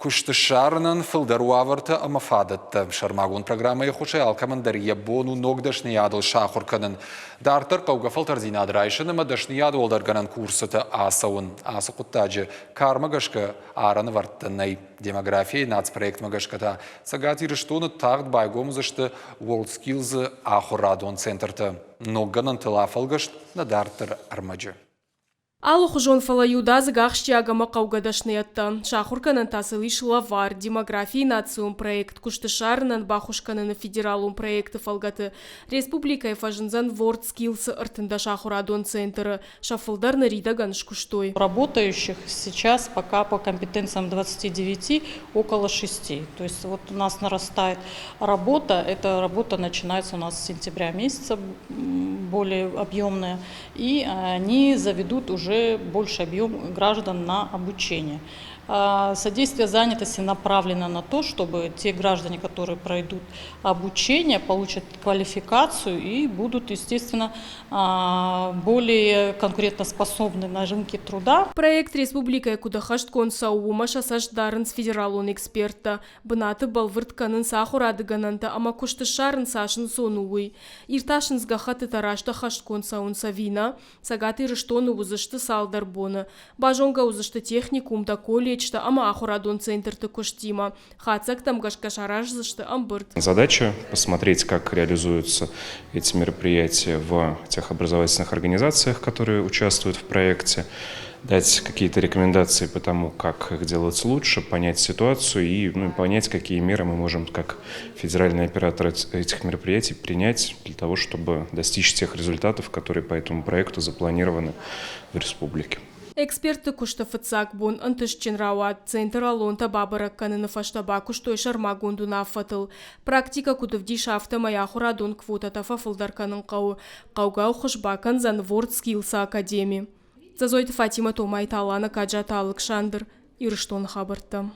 Күшті шарынан фылдару аварты амафадытты. Шармагун программы хушай алкамандар ебону ногдашны ядыл шахурканын. Дартыр қауға фылтар зинадырайшыны мадашны яды олдарганан курсыты асауын. Асы құттажы кармагашка араны варттынай. Демография нацпроект магашката. Сагати рыштуны тағд байгомызышты WorldSkills ахурадон центрты. Ногганан тылафалгашт на дартыр армаджы. Аллы хужон фалаюда згахшти агама қаугадашныятты. Шахурканын тасылыш лавар, демографии национ проект, куштышарынан бахушканын федералун проекты фалгаты. Республика фажынзан WorldSkills ыртында шахурадон центры. Шафылдар наридаган шкуштой. Работающих сейчас пока по компетенциям 29 около 6. То есть вот у нас нарастает работа. Эта работа начинается у нас с сентября месяца, более объемная. И они заведут уже больше объем граждан на обучение. Содействие занятости направлено на то, чтобы те граждане, которые пройдут обучение, получат квалификацию и будут, естественно, более конкурентоспособны на рынке труда. Проект Республика Кудахашт консаума шасаждарын с федералон эксперта. Бынаты балвыртканын сахурадыгананта, ама куштышарын сашын сонуй. Ирташын сгахаты тарашта хашт консаун савина, сагаты рыштоны узышты салдарбоны. Бажонга узышты техникум да колледж, ама ахурадон центрты куштима. Хацак там гашкашаражзышты амбырт. Задача посмотреть, как реализуются эти мероприятия в тех образовательных организациях, которые участвуют в проекте, дать какие-то рекомендации по тому, как их делать лучше, понять ситуацию и понять, какие меры мы можем как федеральный оператор этих мероприятий принять для того, чтобы достичь тех результатов, которые по этому проекту запланированы в республике. Эксперты куштафыцак бон антышчен рауат центр алонта бабаракканын фаштаба куштой шармагунду нафатыл. Практика кудывди шафта мая хурадон квотата фафылдарканын қаугау хушбакан зан WorldSkills академи. Зазойты Фатима Томай Талана Каджата Александр Ирыштон хабарта.